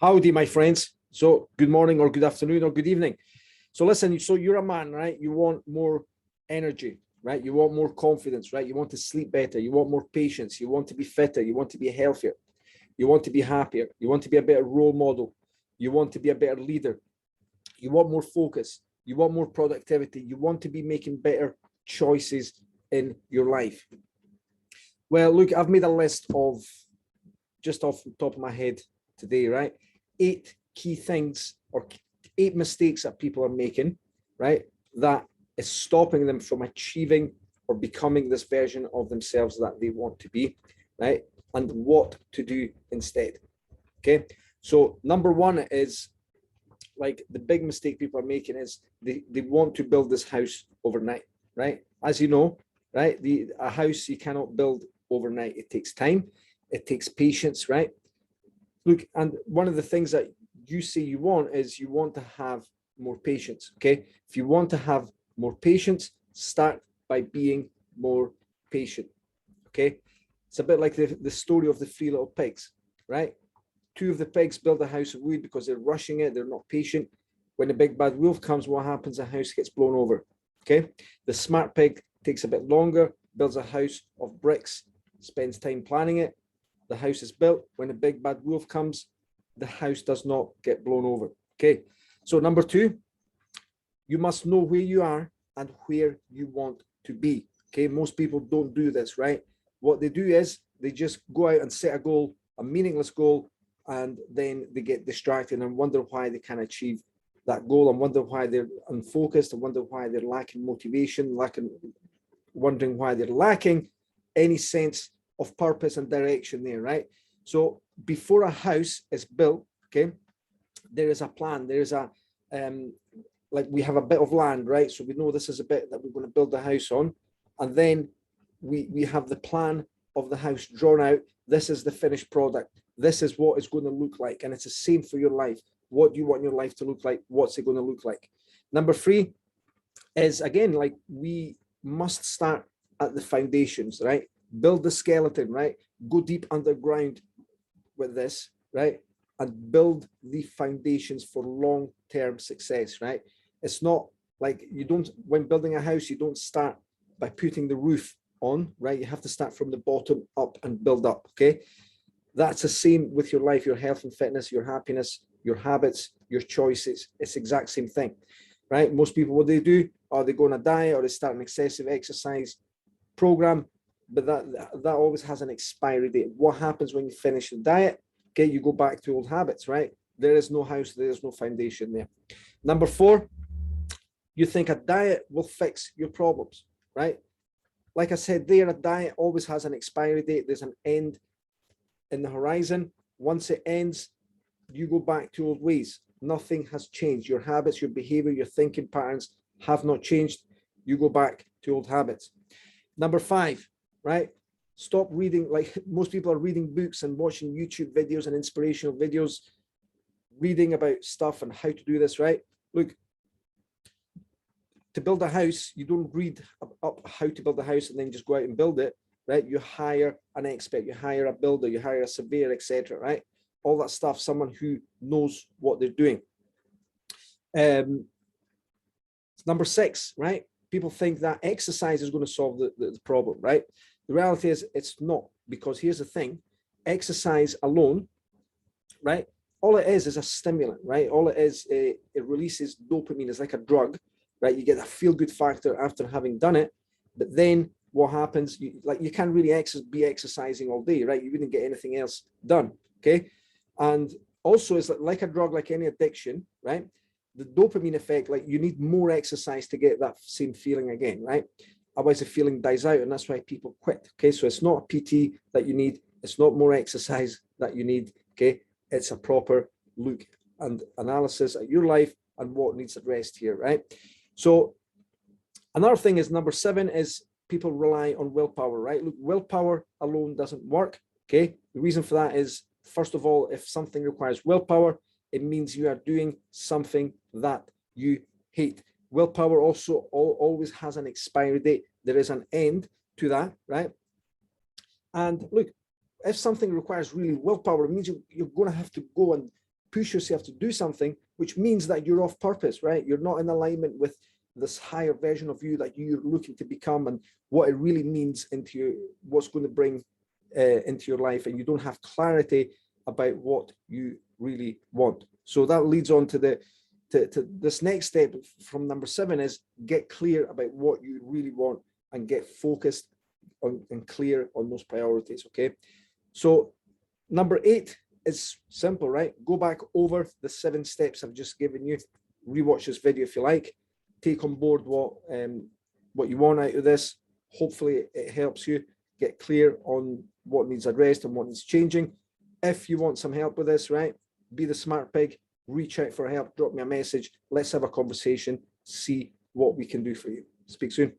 Howdy, my friends. So good morning or good afternoon or good evening. So listen, so you're a man, right? You want more energy, right? You want more confidence, right? You want to sleep better. You want more patience. You want to be fitter. You want to be healthier. You want to be happier. You want to be a better role model. You want to be a better leader. You want more focus. You want more productivity. You want to be making better choices in your life. Well, look, I've made a list of, just off the top of my head today, right? 8 key things or 8 mistakes that people are making, right? That is stopping them from achieving or becoming this version of themselves that they want to be, right? And what to do instead. Okay. So number one is, like, the big mistake people are making is they want to build this house overnight, right? As you know, right? A house you cannot build overnight. It takes time. It takes patience, right? Look, and one of the things that you say you want is you want to have more patience, okay? If you want to have more patience, start by being more patient, okay? It's a bit like the story of the 3 little pigs, right? 2 of the pigs build a house of wood because they're rushing it, they're not patient. When the big bad wolf comes, what happens? The house gets blown over, okay? The smart pig takes a bit longer, builds a house of bricks, spends time planning it. The house is built. When the big bad wolf comes, the house does not get blown over. Okay. So number 2, you must know where you are and where you want to be. Okay. Most people don't do this, right? What they do is they just go out and set a goal, a meaningless goal, and then they get distracted and wonder why they can't achieve that goal, and wonder why they're unfocused, and wonder why they're lacking motivation, wondering why they're lacking any sense of purpose and direction there, right? So before a house is built, okay, there is a plan. There is a like, we have a bit of land, right? So we know this is a bit that we're going to build the house on, and then we have the plan of the house drawn out. This is the finished product. This is what it's going to look like, and it's the same for your life. What do you want your life to look like? What's it going to look like? Number 3 is, again, like, we must start at the foundations, right? Build the skeleton, right? Go deep underground with this, right? And build the foundations for long-term success, right? It's not like, you don't, when building a house, you don't start by putting the roof on, right? You have to start from the bottom up and build up, okay? That's the same with your life, your health and fitness, your happiness, your habits, your choices. It's the exact same thing, right? Most people, what they do, are they go on a diet, or they start an excessive exercise program, but that always has an expiry date. What happens when you finish the diet? Okay, you go back to old habits, right? There is no house, there is no foundation there. Number 4, you think a diet will fix your problems, right? Like I said there, a diet always has an expiry date. There's an end in the horizon. Once it ends, you go back to old ways. Nothing has changed. Your habits, your behavior, your thinking patterns have not changed. You go back to old habits. Number 5, right? Stop reading. Like, most people are reading books and watching YouTube videos and inspirational videos, reading about stuff and how to do this, right? Look, to build a house, you don't read up how to build a house and then just go out and build it, right? You hire an expert, you hire a builder, you hire a surveyor, etc., right? All that stuff, someone who knows what they're doing. Number 6, right? People think that exercise is going to solve the problem, right? The reality is it's not, because here's the thing: exercise alone, right? All it is a stimulant, right? All it is, it releases dopamine. It's like a drug, right? You get a feel-good factor after having done it, but then what happens? You can't really be exercising all day, right? You wouldn't get anything else done, okay? And also, it's like a drug, like any addiction, right? The dopamine effect, like, you need more exercise to get that same feeling again, right? Otherwise the feeling dies out, and that's why people quit. Okay, so it's not a PT that you need, it's not more exercise that you need, okay? It's a proper look and analysis at your life and what needs addressed here, right? So another thing is, number 7 is, people rely on willpower, right? Look, willpower alone doesn't work, okay? The reason for that is, first of all, if something requires willpower, it means you are doing something that you hate. Willpower also always has an expiry date. There is an end to that, right? And look, if something requires really willpower, it means you're going to have to go and push yourself to do something, which means that you're off purpose, right? You're not in alignment with this higher version of you that you're looking to become and what it really means into your, what's going to bring into your life, and you don't have clarity about what you really want. So that leads on to this next step from number 7 is get clear about what you really want and get focused on and clear on those priorities. Okay, so number 8 is simple, right? Go back over the 7 steps I've just given you, rewatch this video if you like, take on board what you want out of this. Hopefully it helps you get clear on what needs addressed and what needs changing. If you want some help with this, right, be the smart pig, reach out for help, drop me a message, let's have a conversation, see what we can do for you. Speak soon.